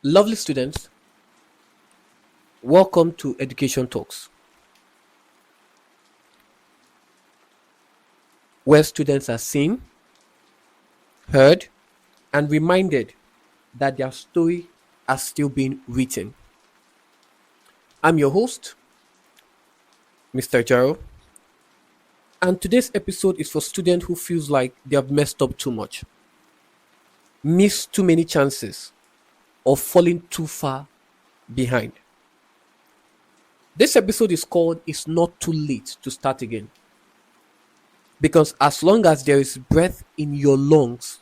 Lovely students, welcome to Education Talks, where students are seen, heard, and reminded that their story is still being written. I'm your host, Mr. Jaro, and today's episode is for students who feels like they have messed up too much, missed too many chances, or fallen too far behind. This episode is called It's Not Too Late to Start Again. Because as long as there is breath in your lungs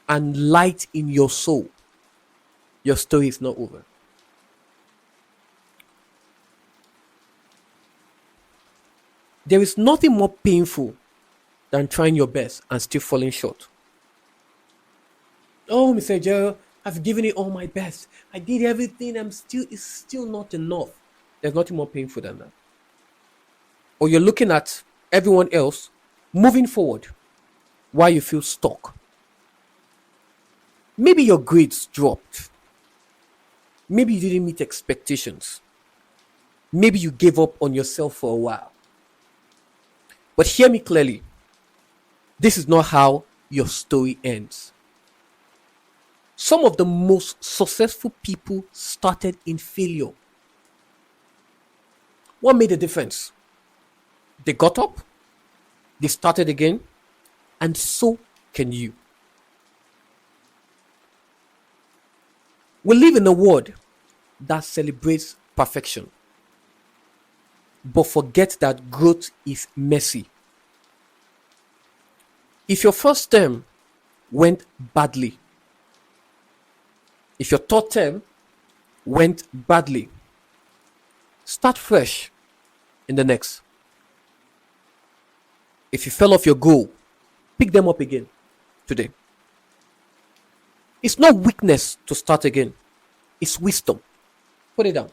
and light in your soul, your story is not over. There is nothing more painful than trying your best and still falling short. Oh, Mr. Joe, I've given it all my best. I did everything. It's still not enough. There's nothing more painful than that. Or you're looking at everyone else moving forward while you feel stuck. Maybe your grades dropped. Maybe you didn't meet expectations. Maybe you gave up on yourself for a while. But hear me clearly. This is not how your story ends. Some of the most successful people started in failure. What made the difference? They got up, they started again, and so can you. We live in a world that celebrates perfection, but forget that growth is messy. If your first term went badly, if your third term went badly, start fresh in the next. If you fell off your goal, pick them up again today. It's not weakness to start again. It's wisdom. Put it down.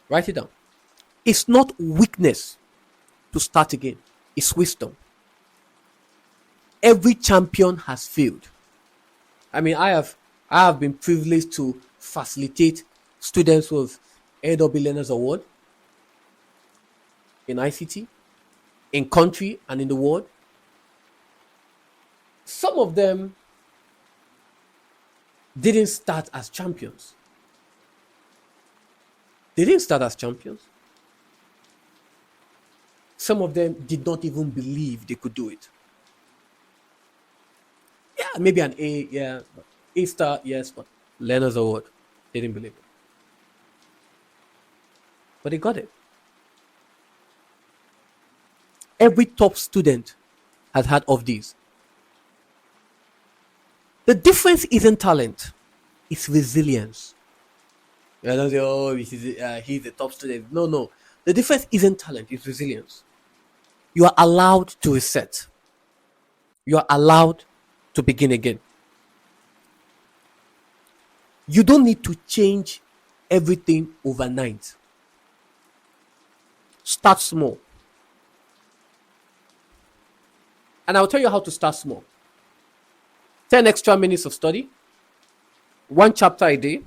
Write it down. It's not weakness to start again. It's wisdom. Every champion has failed. I have been privileged to facilitate students with AW Learners Award in ICT, in country and in the world. Some of them didn't start as champions. They didn't start as champions. Some of them did not even believe they could do it. Yeah, maybe an A, yeah. A star, yes, but Learners Award, they didn't believe it. But they got it. Every top student has had of these. The difference isn't talent, it's resilience. I don't say, oh, he's the top student. No. The difference isn't talent, it's resilience. You are allowed to reset. You are allowed to begin again. You don't need to change everything overnight. Start small. And I'll tell you how to start small. 10 extra minutes of study, one chapter a day,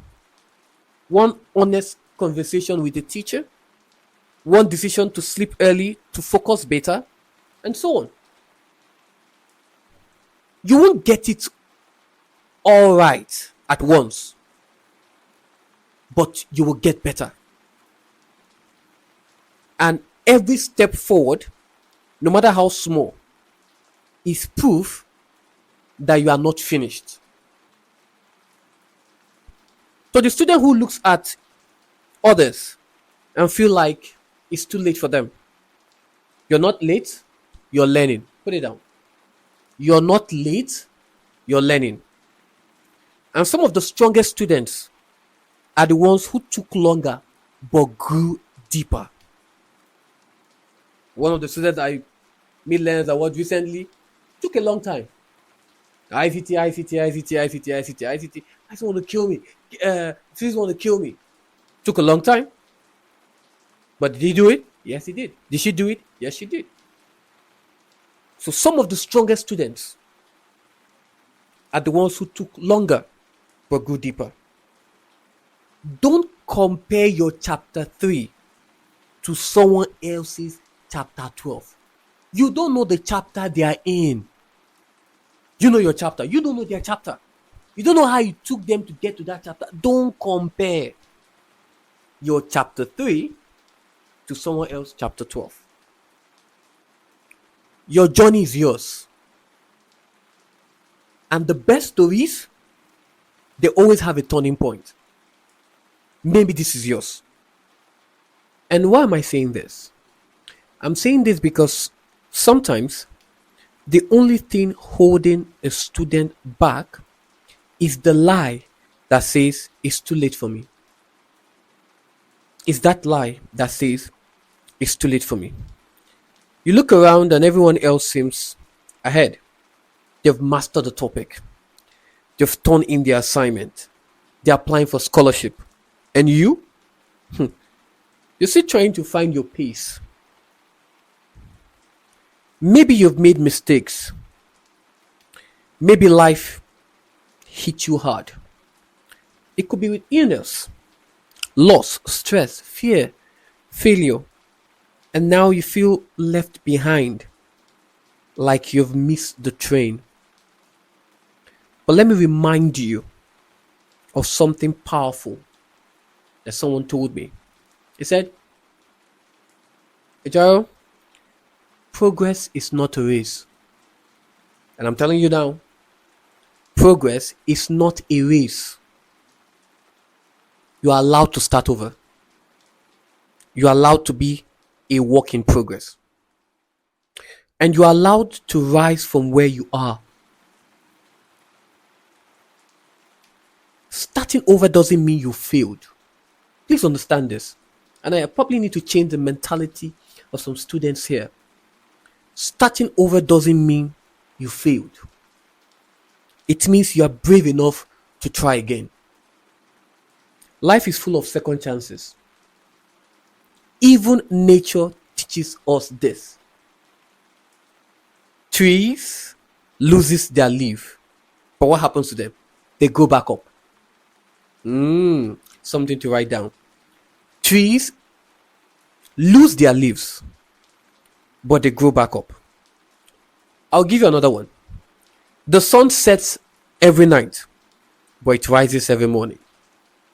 one honest conversation with the teacher, one decision to sleep early, to focus better, and so on. You won't get it all right at once, but you will get better. And every step forward, no matter how small, is proof that you are not finished. So the student who looks at others and feel like it's too late for them, you're not late, you're learning. Put it down. You're not late, you're learning. And some of the strongest students are the ones who took longer but grew deeper. One of the students I made Learners Award recently took a long time. ICT. I just want to kill me. Please want to kill me. Took a long time. But did he do it? Yes, he did. Did she do it? Yes, she did. So some of the strongest students are the ones who took longer but grew deeper. Don't compare your chapter 3 to someone else's chapter 12. You don't know the chapter they are in. You know your chapter. You don't know their chapter. You don't know how it took them to get to that chapter. Don't compare your chapter 3 to someone else's chapter 12. Your journey is yours. And the best stories, they always have a turning point. Maybe this is yours. And why am I saying this? I'm saying this because sometimes the only thing holding a student back is the lie that says it's too late for me. It's that lie that says it's too late for me. You look around and everyone else seems ahead. They've mastered the topic. They've turned in their assignment. They're applying for scholarship. And you? You're still trying to find your pace. Maybe you've made mistakes. Maybe life hit you hard. It could be with illness, loss, stress, fear, failure. And now you feel left behind, like you've missed the train. But let me remind you of something powerful that someone told me. He said, Ajir, progress is not a race. And I'm telling you now, progress is not a race. You are allowed to start over. You are allowed to be a work in progress. And you are allowed to rise from where you are. Starting over doesn't mean you failed. Please understand this. And I probably need to change the mentality of some students here. Starting over doesn't mean you failed. It means you are brave enough to try again. Life is full of second chances. Even nature teaches us this. Trees loses their leaf, but what happens to them? They grow back up. Something to write down. Trees lose their leaves, but they grow back up. I'll give you another one. The sun sets every night, but it rises every morning.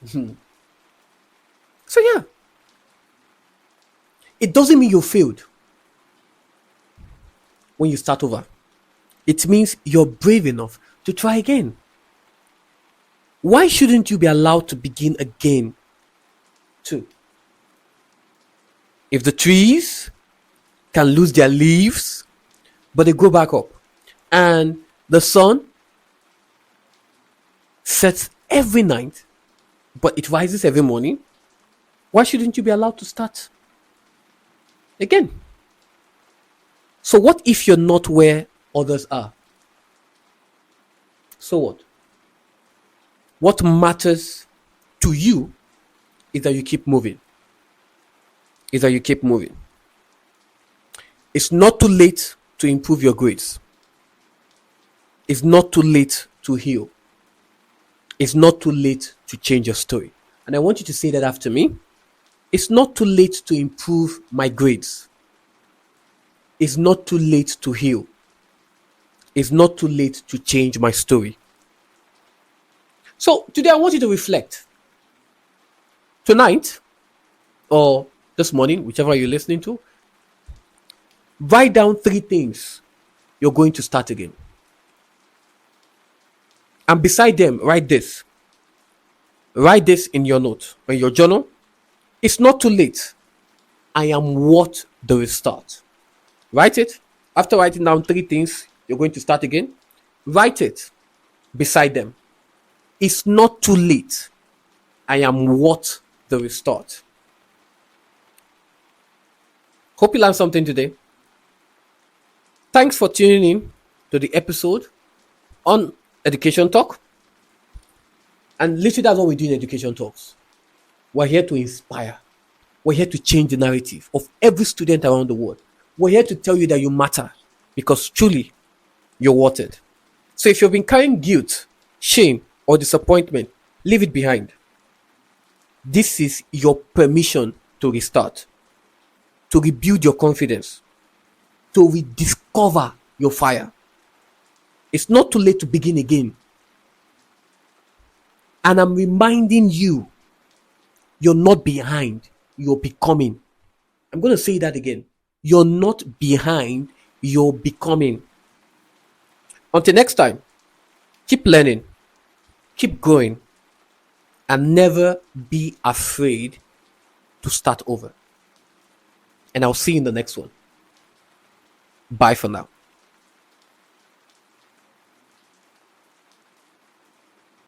So yeah, it doesn't mean you failed when you start over. It means you're brave enough to try again. Why shouldn't you be allowed to begin again too? If the trees can lose their leaves, but they grow back up, and the sun sets every night, but it rises every morning, why shouldn't you be allowed to start again? So what if you're not where others are? So what? What matters to you is that you keep moving. It's not too late to improve your grades. It's not too late to heal. It's not too late to change your story. And I want you to say that after me. It's not too late to improve my grades. It's not too late to heal. It's not too late to change my story. So today I want you to reflect. Tonight, or this morning, whichever you're listening to, write down 3 things you're going to start again. And beside them, write this. Write this in your note, in your journal. It's not too late. I am worth the restart. Write it. After writing down 3 things you're going to start again, write it beside them. It's not too late. I am worth the restart. Hope you learned something today. Thanks for tuning in to the episode on Education Talk. And literally that's what we do in Education Talks. We're here to inspire. We're here to change the narrative of every student around the world. We're here to tell you that you matter because truly you're worth it. So if you've been carrying guilt, shame, or disappointment, leave it behind. This is your permission to restart, to rebuild your confidence, to rediscover your fire. It's not too late to begin again. And I'm reminding you, you're not behind, you're becoming. I'm going to say that again. You're not behind, you're becoming. Until next time, keep learning, keep growing, and never be afraid to start over. And I'll see you in the next one. Bye for now.